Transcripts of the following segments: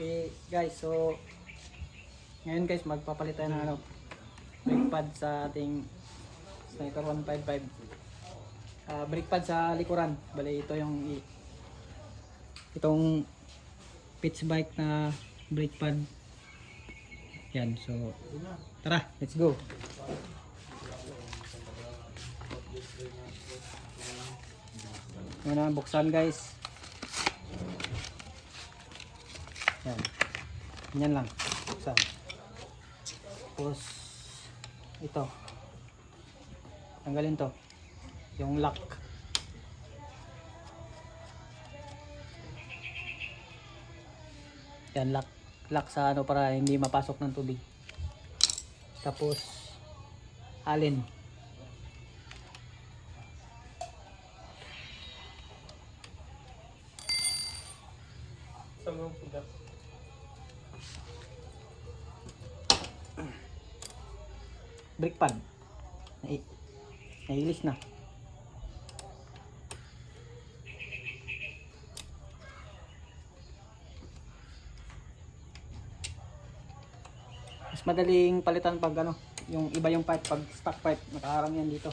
Okay guys, so ngayon guys magpapalit tayo ng brake pad sa ating Sniper 155. Brake pad sa likuran. Bali ito yung itong pitch bike na brake pad. Yan, so tara, let's go. Muna buksan guys. Yan. Ganyan lang. Buksan. Tapos ito. Tanggalin to. Yung lock. Yan, lock. Lock sa ano para hindi mapasok ng tubig. Tapos alin. Brake pad. Nailis na. Mas madaling palitan pag ano, yung iba yung pipe, pag stock pipe, nakaharang yan dito.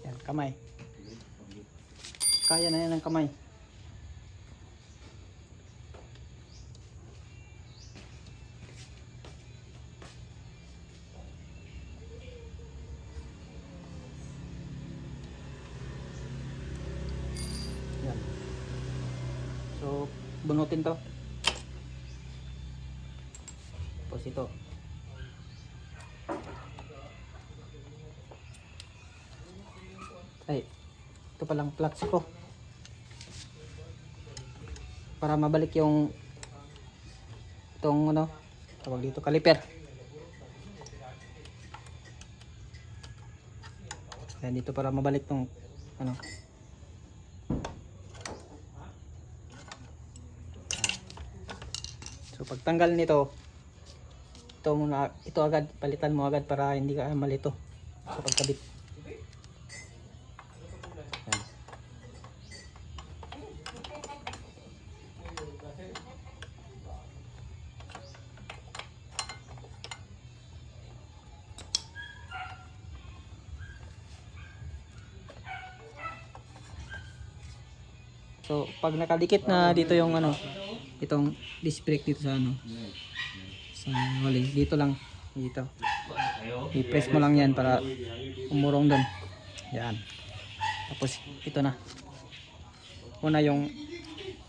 Yan, kamay. Kaya na yan ng kamay. Yan. So, bunutin to. Tapos ito. Ay, ito palang flux ko. Para mabalik yung itong ano, tawag dito, caliper. Yan dito para mabalik tong ano. So pagtanggal nito, ito agad palitan mo agad para hindi ka malito sa pagkabit. Yan. So pag nakadikit na dito yung ano, itong disc brake dito sa ano, sa huli, dito lang, dito i-press mo lang yan para umurong dun. Yan. Tapos ito na, una yung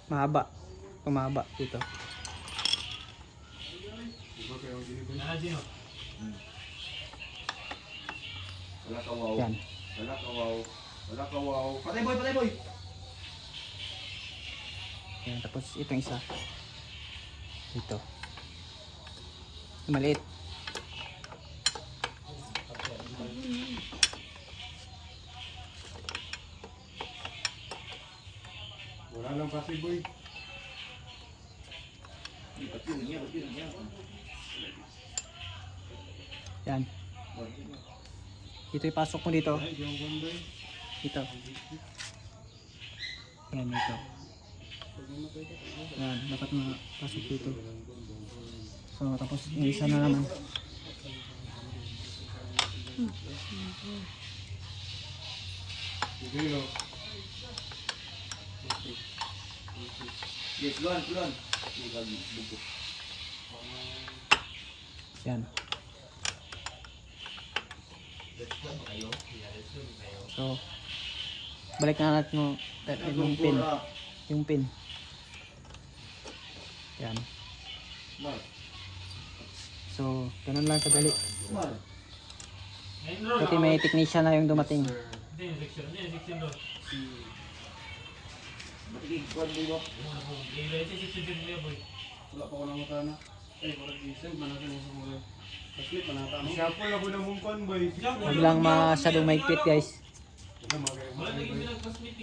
mahaba, pumahaba dito. Yan. Patay boy, patay boy. Yan, tapos itong isa dito, maliit. Wala lang kasi boy. Yan, dito ipasok mo dito, dito. Yan, dito. Yan, dapat mapasok dito. So tapos yung isa na naman. Yan. So balik na natin yung pin. Yung pin. Yan. So ganun lang kadali. Kasi may technician na yung dumating. Wala pa ko nang matana. Ay, parang decent. Manatan mo sa mga. Kasi panata mo. Siyapol ako ng mungkon, boy. Huwag lang masyadong maigpit guys.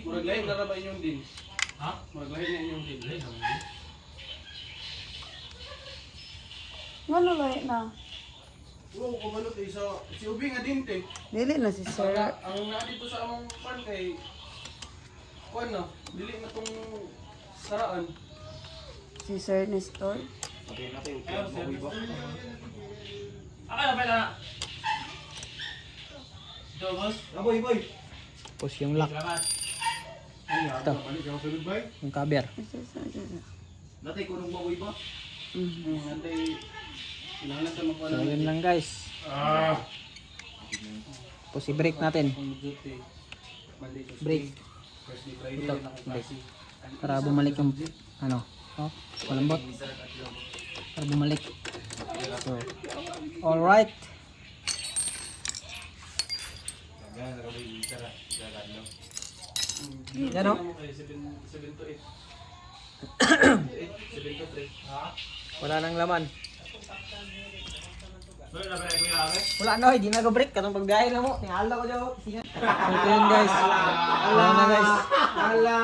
Murag lahin na ba inyong din? Ha? Murag lahin na inyong din. Ngano lahi na? Oo, kumalot eh. Si Ubi nga din, te. Dili na si Sir. Ang nga dito sa among pan kay kuan na, dili na tong saraan. Si Sir Nestor. Aboy, boy. Tapos yung lock, Ay, Ito. balik ako sunod, boy. yung cover. Natay kunong baboy ba? Natay inahalas sa mga So yun lang guys. Tapos i-brake natin. Brake. Ito, brake. Para bumalik yung ano, oh, malambot. Para bumalik. So, alright. Yan o. 7 to 8. Wala nang laman. Wala no, hindi na go-break. Katong pagbiyahe na mo. Tingala ko dyan. So ito yun guys. Wala na guys. Wala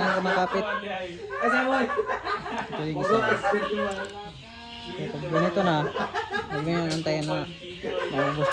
na makapit. Ito yung isa. Okay, pag ganito na, huwag nyo yung antayin na maubos.